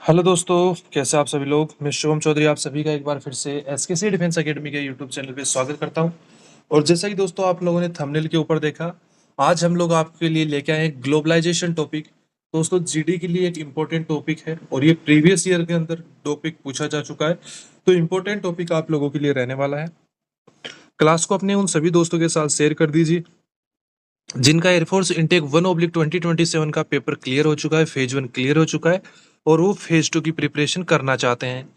Hello दोस्तों, कैसे आप सभी लोग। मैं शुभम चौधरी आप सभी का एक बार फिर से एसकेसी डिफेंस एकेडमी के यूट्यूब चैनल पे स्वागत करता हूं। और जैसा कि दोस्तों आप लोगों ने थंबनेल के ऊपर देखा, आज हम लोग आपके लिए लेके आए हैं ग्लोबलाइजेशन टॉपिक। दोस्तों जीडी के लिए एक इम्पोर्टेंट टॉपिक है और ये प्रीवियस ईयर के अंदर टॉपिक पूछा जा चुका है, तो इम्पोर्टेंट टॉपिक आप लोगों के लिए रहने वाला है। क्लास को अपने उन सभी दोस्तों के साथ शेयर कर दीजिए जिनका एयरफोर्स इंटेक 1/2027 का पेपर क्लियर हो चुका है, फेज 1 क्लियर हो चुका है और वो फेज 2 की प्रिपरेशन करना चाहते हैं।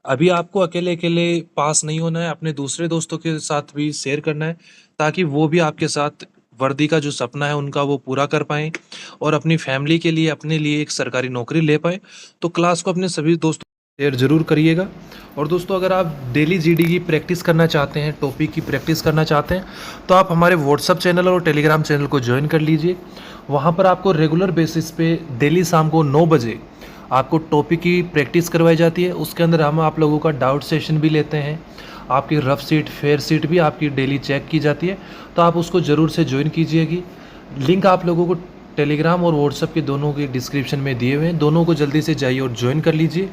अभी आपको अकेले अकेले पास नहीं होना है, अपने दूसरे दोस्तों के साथ भी शेयर करना है ताकि वो भी आपके साथ वर्दी का जो सपना है उनका वो पूरा कर पाएं और अपनी फैमिली के लिए, अपने लिए एक सरकारी नौकरी ले पाएं। तो क्लास को अपने सभी दोस्तों शेयर जरूर करिएगा। और दोस्तों अगर आप डेली जीडी की प्रैक्टिस करना चाहते हैं, टॉपिक की प्रैक्टिस करना चाहते हैं, तो आप हमारे व्हाट्सअप चैनल और टेलीग्राम चैनल को ज्वाइन कर लीजिए। वहाँ पर आपको रेगुलर बेसिस पे डेली शाम को 9 बजे आपको टॉपिक की प्रैक्टिस करवाई जाती है। उसके अंदर हम आप लोगों का डाउट सेशन भी लेते हैं, आपकी रफ सीट, फेयर सीट भी आपकी डेली चेक की जाती है, तो आप उसको ज़रूर से ज्वाइन कीजिएगी। लिंक आप लोगों को टेलीग्राम और व्हाट्सअप के दोनों के डिस्क्रिप्शन में दिए हुए हैं, दोनों को जल्दी से जाइए और ज्वाइन कर लीजिए।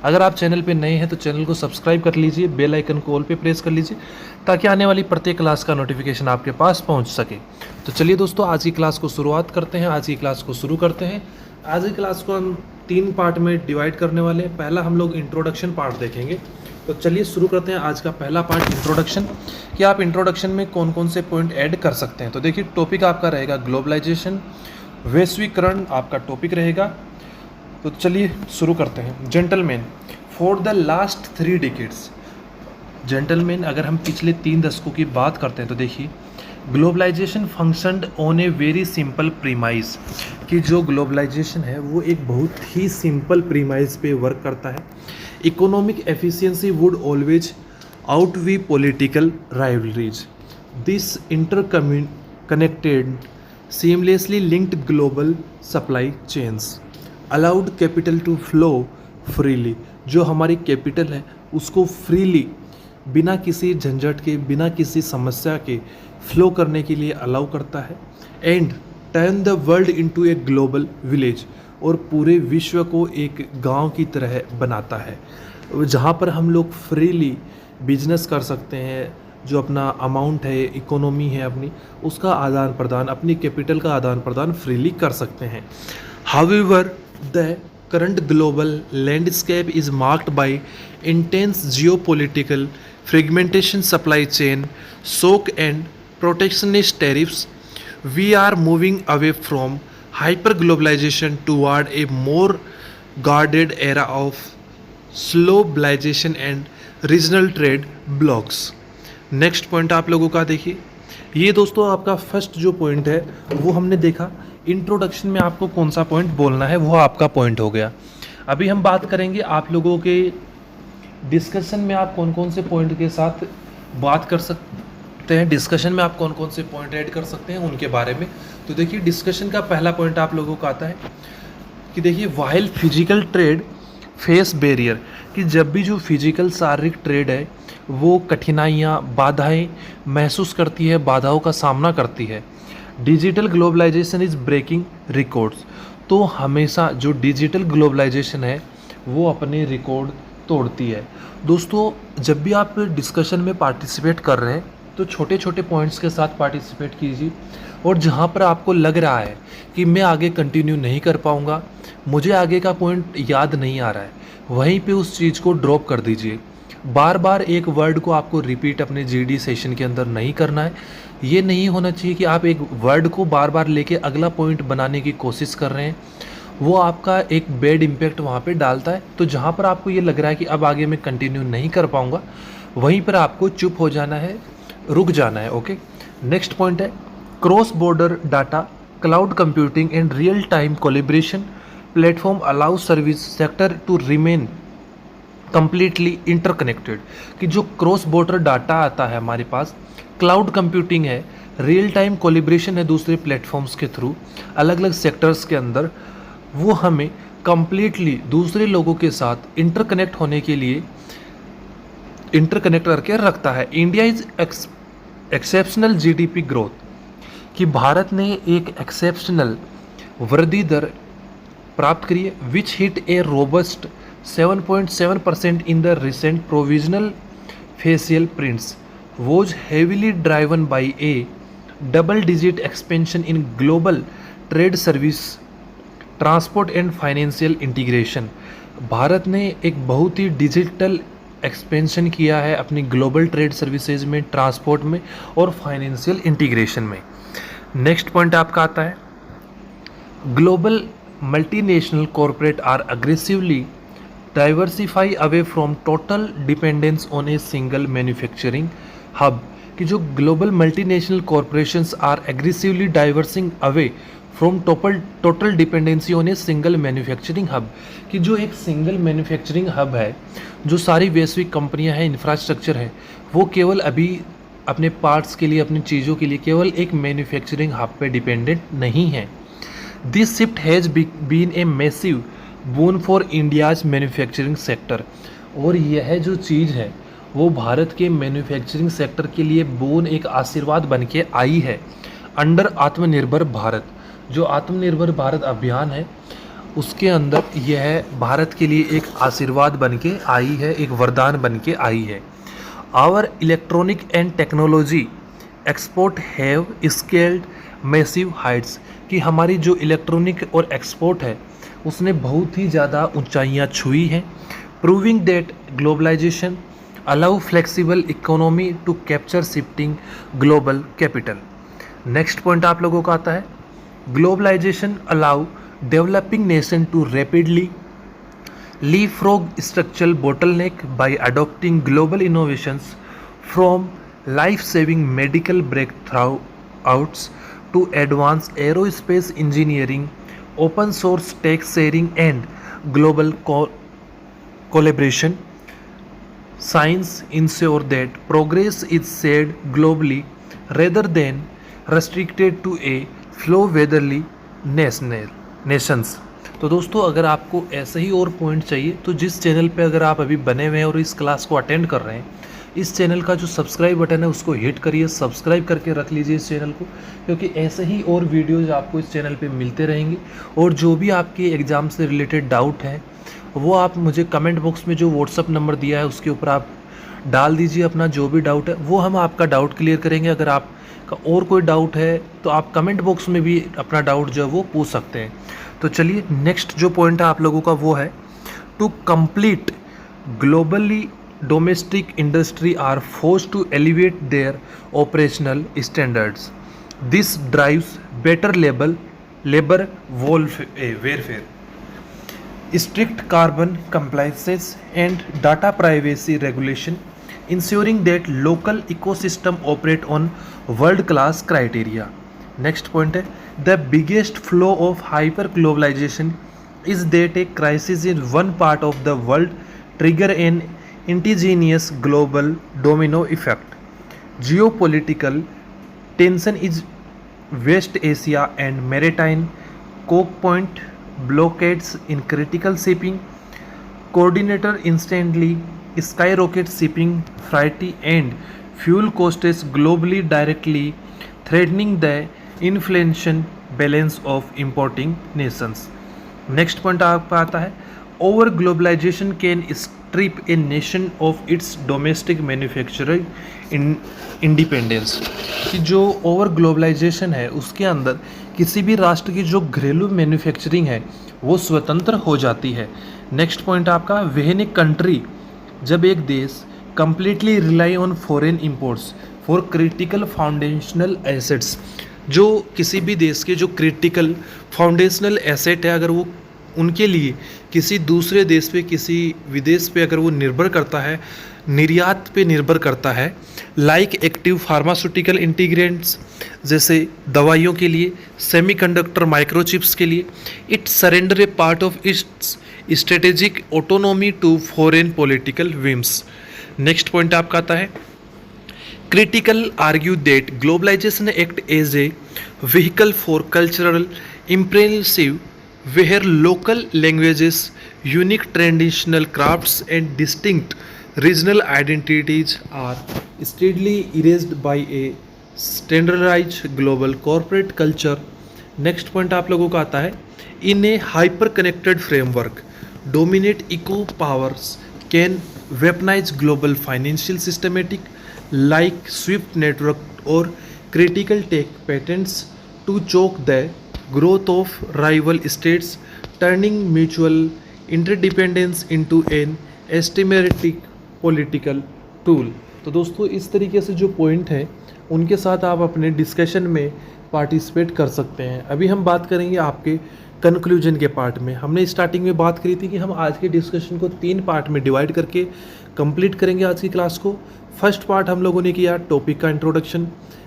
अगर आप चैनल पे नए हैं तो चैनल को सब्सक्राइब कर लीजिए, बेल आइकन को ऑल पे प्रेस कर लीजिए ताकि आने वाली प्रत्येक क्लास का नोटिफिकेशन आपके पास पहुंच सके। तो चलिए दोस्तों, आज की क्लास को शुरुआत करते हैं, आज की क्लास को शुरू करते हैं। आज की क्लास को हम 3 पार्ट में डिवाइड करने वाले हैं। पहला हम लोग इंट्रोडक्शन पार्ट देखेंगे। तो चलिए शुरू करते हैं। आज का पहला पार्ट इंट्रोडक्शन, कि आप इंट्रोडक्शन में कौन कौन से पॉइंट ऐड कर सकते हैं। तो देखिए, टॉपिक आपका रहेगा ग्लोबलाइजेशन, वैश्वीकरण आपका टॉपिक रहेगा। तो चलिए शुरू करते हैं। Gentleman, for the last 3 decades, gentleman अगर हम पिछले 3 दशकों की बात करते हैं तो देखिए, globalization functioned on a very simple premise, कि जो ग्लोबलाइजेशन है वो एक बहुत ही सिंपल प्रीमाइज पे वर्क करता है। Economic efficiency would always outweigh political rivalries. This interconnected, seamlessly linked global supply chains allowed capital to flow freely. जो हमारी कैपिटल है उसको फ्रीली, बिना किसी झंझट के, बिना किसी समस्या के फ्लो करने के लिए अलाउ करता है। And turn the world into a global village, और पूरे विश्व को एक गांव की तरह बनाता है, जहाँ पर हम लोग फ्रीली बिजनेस कर सकते हैं। जो अपना अमाउंट है, इकोनॉमी है अपनी, उसका आदान प्रदान, अपनी कैपिटल का आदान प्रदान फ्रीली कर सकते हैं। However the current global landscape is marked by intense geopolitical fragmentation, supply chain shock and protectionist tariffs. We are moving away from hyper globalization toward a more guarded era of globalization and regional trade blocs. Next point आप लोगों का देखिए, ये दोस्तों आपका first जो point है वो हमने देखा। इंट्रोडक्शन में आपको कौन सा पॉइंट बोलना है वो आपका पॉइंट हो गया। अभी हम बात करेंगे आप लोगों के डिस्कशन में आप कौन कौन से पॉइंट के साथ बात कर सकते हैं, डिस्कशन में आप कौन कौन से पॉइंट ऐड कर सकते हैं उनके बारे में। तो देखिए, डिस्कशन का पहला पॉइंट आप लोगों का आता है कि देखिए, while physical trade face barrier, कि जब भी जो फिजिकल शारीरिक ट्रेड है वो कठिनाइयाँ, बाधाएं महसूस करती है, बाधाओं का सामना करती है। Digital globalization is breaking records, तो हमेशा जो डिजिटल ग्लोबलाइजेशन है वो अपने रिकॉर्ड तोड़ती है। दोस्तों जब भी आप डिस्कशन में पार्टिसिपेट कर रहे हैं तो छोटे छोटे पॉइंट्स के साथ पार्टिसिपेट कीजिए, और जहाँ पर आपको लग रहा है कि मैं आगे कंटिन्यू नहीं कर पाऊँगा, मुझे आगे का पॉइंट याद नहीं आ रहा है, वहीं पे उस चीज़ को ड्रॉप कर दीजिए। बार बार एक वर्ड को आपको रिपीट अपने जीडी सेशन के अंदर नहीं करना है। ये नहीं होना चाहिए कि आप एक वर्ड को बार बार लेके अगला पॉइंट बनाने की कोशिश कर रहे हैं, वो आपका एक बैड इम्पैक्ट वहाँ पे डालता है। तो जहाँ पर आपको ये लग रहा है कि अब आगे मैं कंटिन्यू नहीं कर पाऊँगा, वहीं पर आपको चुप हो जाना है, रुक जाना है। ओके, नेक्स्ट पॉइंट है cross border data, cloud computing and real time collaboration platform allow service sector to remain completely interconnected, कि जो क्रॉस बॉर्डर डाटा आता है हमारे पास, क्लाउड कंप्यूटिंग है, रियल टाइम कोलिब्रेशन है दूसरे प्लेटफॉर्म्स के थ्रू अलग अलग सेक्टर्स के अंदर, वो हमें कंप्लीटली दूसरे लोगों के साथ इंटरकनेक्ट होने के लिए इंटरकनेक्ट करके रखता है। India is exceptional GDP growth, कि भारत ने एक एक्सेप्शनल वृद्धि दर प्राप्त करी है, which hit A robust 7.7% in the recent provisional facial prints was heavily driven by a double-digit expansion in global trade service, transport and financial integration. Bharat ने एक बहुत ही डिजिटल एक्सपेंशन किया है अपनी ग्लोबल ट्रेड सर्विसेज में, ट्रांसपोर्ट में और फाइनेंशियल इंटीग्रेशन में। नेक्स्ट पॉइंट आपका आता है, global multinational corporate are aggressively diversify away from total dependence on a single manufacturing hub, कि जो global multinational corporations are aggressively diverging away from total dependency on a single manufacturing hub, कि जो एक single manufacturing hub है, जो सारी वैश्विक कंपनियां हैं, इंफ्रास्ट्रक्चर है, वो केवल अभी अपने पार्ट्स के लिए, अपनी चीज़ों के लिए केवल एक मैन्युफैक्चरिंग हब पे डिपेंडेंट नहीं है। This shift has been a massive boon for India's manufacturing sector, और यह जो चीज़ है वो भारत के मैन्युफैक्चरिंग सेक्टर के लिए बोन, एक आशीर्वाद बन के आई है अंडर आत्मनिर्भर भारत। जो आत्मनिर्भर भारत अभियान है उसके अंदर यह भारत के लिए एक आशीर्वाद बन के आई है, एक वरदान बन के आई है। Our electronic and technology export have scaled massive heights, कि हमारी जो इलेक्ट्रॉनिक और एक्सपोर्ट है उसने बहुत ही ज़्यादा ऊंचाइयां छुई हैं। Proving that globalization allow flexible economy to capture shifting global capital. Next point आप लोगों का आता है, globalization allow developing nation to rapidly leapfrog structural bottleneck by adopting global innovations from life-saving medical breakthroughs to advanced aerospace engineering, open source tech sharing and global collaboration. Science ensure that progress is shared globally rather than restricted to a few weatherly nations. तो दोस्तों, अगर आपको ऐसे ही और point चाहिए तो जिस channel पे अगर आप अभी बने हुए हैं और इस क्लास को अटेंड कर रहे हैं, इस चैनल का जो सब्सक्राइब बटन है उसको हिट करिए, सब्सक्राइब करके रख लीजिए इस चैनल को, क्योंकि ऐसे ही और वीडियोज़ आपको इस चैनल पे मिलते रहेंगे। और जो भी आपके एग्ज़ाम से रिलेटेड डाउट है वो आप मुझे कमेंट बॉक्स में जो व्हाट्सअप नंबर दिया है उसके ऊपर आप डाल दीजिए अपना जो भी डाउट है, वो हम आपका डाउट क्लियर करेंगे। अगर आपका और कोई डाउट है तो आप कमेंट बॉक्स में भी अपना डाउट जो है वो पूछ सकते हैं। तो चलिए, नेक्स्ट जो पॉइंट है आप लोगों का वो है, to complete globally domestic industry are forced to elevate their operational standards. This drives better labour welfare, strict carbon compliances and data privacy regulation, ensuring that local ecosystem operate on world class criteria. Next point है, the biggest flaw of hyper globalization is that a crisis in one part of the world trigger an indigenous global domino effect. Geopolitical tension is West Asia and maritime choke point, blockades in critical shipping coordinator instantly skyrocket shipping freight and fuel costs globally, directly threatening the inflation balance of importing nations. Next point आपका आता है, over globalization can strip a nation of its domestic manufacturing independence, कि जो over globalisation है उसके अंदर किसी भी राष्ट्र की जो घरेलू मैन्युफैक्चरिंग है वो स्वतंत्र हो जाती है। नेक्स्ट पॉइंट आपका, व्हेन ए कंट्री, जब एक देश completely rely on foreign imports for critical foundational assets, जो किसी भी देश के जो क्रिटिकल फाउंडेशनल एसेट है अगर वो उनके लिए किसी दूसरे देश पे, किसी विदेश पे अगर वो निर्भर करता है, निर्यात पे निर्भर करता है, लाइक एक्टिव फार्मास्यूटिकल इंटीग्रेंट्स जैसे दवाइयों के लिए, सेमीकंडक्टर माइक्रोचिप्स के लिए, it surrender a part of its strategic autonomy to foreign political whims. Next point आपका आता है, critical argue that globalization act as a vehicle for cultural impressive where local languages, unique traditional crafts and distinct regional identities are steadily erased by a standardized global corporate culture. Next point आप लोगों का आता है, in a hyper connected framework dominate eco powers can weaponize global financial systematic like SWIFT network or critical tech patents to choke the growth of rival states, turning mutual interdependence into an estimatic political tool. तो दोस्तों इस तरीके से जो point हैं उनके साथ आप अपने डिस्कशन में पार्टिसिपेट कर सकते हैं। अभी हम बात करेंगे आपके कंक्लूजन के पार्ट में। हमने स्टार्टिंग में बात करी थी कि हम आज के डिस्कशन को 3 पार्ट में डिवाइड करके कंप्लीट करेंगे आज की क्लास को। फर्स्ट पार्ट हम लोगों ने किया टॉपिक का इंट्रोडक्शन,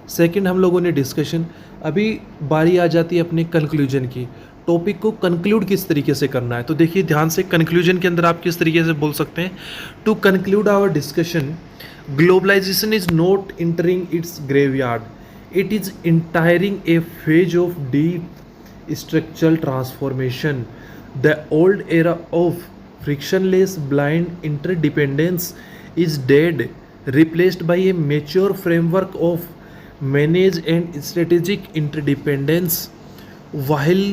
सेकंड हम लोगों ने डिस्कशन। अभी बारी आ जाती है अपने कंक्लूजन की, टॉपिक को कंक्लूड किस तरीके से करना है। तो देखिए ध्यान से, कंक्लूजन के अंदर आप किस तरीके से बोल सकते हैं, to conclude our discussion, globalization is not entering its graveyard, it is entering a phase of deep structural transformation. The old era of frictionless blind interdependence is dead, replaced by a mature framework of managed and strategic interdependence. While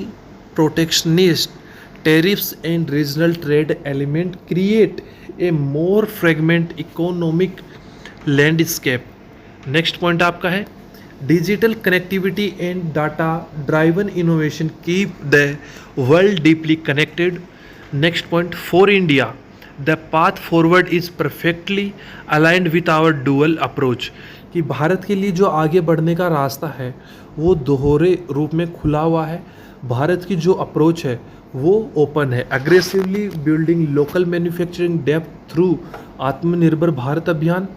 protectionist tariffs and regional trade element create a more fragmented economic landscape. Next point आपका है digital connectivity and data driven innovation keep the world deeply connected. Next point for India, the path forward is perfectly aligned with our dual approach, कि भारत के लिए जो आगे बढ़ने का रास्ता है वो दोहरे रूप में खुला हुआ है। भारत की जो अप्रोच है वो ओपन है। Aggressively building local manufacturing depth through आत्मनिर्भर भारत अभियान,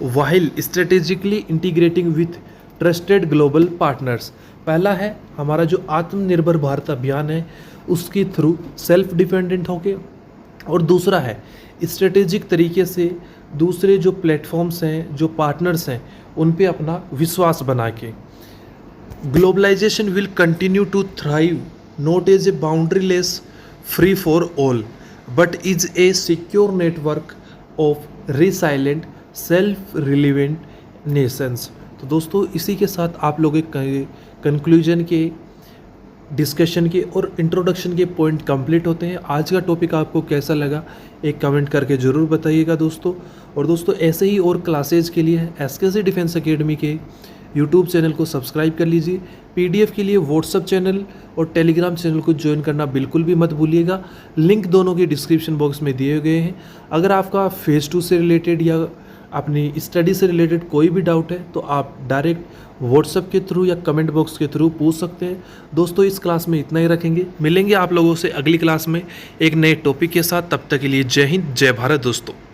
while strategically integrating with trusted global partners. पहला है हमारा जो आत्मनिर्भर भारत अभियान है उसके थ्रू सेल्फ डिपेंडेंट होके, और दूसरा है स्ट्रेटेजिक तरीके से दूसरे जो प्लेटफॉर्म्स हैं, जो पार्टनर्स हैं, उन पे अपना विश्वास बना के। Globalization will continue to thrive not as a boundaryless free for all but is a secure network of resilient self relevant nations. तो दोस्तों इसी के साथ आप लोग एक कंक्लूजन के, डिस्कशन के और इंट्रोडक्शन के पॉइंट कंप्लीट होते हैं। आज का टॉपिक आपको कैसा लगा एक कमेंट करके ज़रूर बताइएगा दोस्तों। और दोस्तों ऐसे ही और क्लासेज के लिए एसकेसी डिफेंस एकेडमी के यूट्यूब चैनल को सब्सक्राइब कर लीजिए। पीडीएफ के लिए व्हाट्सएप चैनल और टेलीग्राम चैनल को ज्वाइन करना बिल्कुल भी मत भूलिएगा। लिंक दोनों के डिस्क्रिप्शन बॉक्स में दिए गए हैं। अगर आपका फेज़ 2 से रिलेटेड या अपनी स्टडी से रिलेटेड कोई भी डाउट है तो आप डायरेक्ट व्हाट्सएप के थ्रू या कमेंट बॉक्स के थ्रू पूछ सकते हैं। दोस्तों इस क्लास में इतना ही रखेंगे, मिलेंगे आप लोगों से अगली क्लास में एक नए टॉपिक के साथ। तब तक के लिए जय हिंद, जय भारत दोस्तों।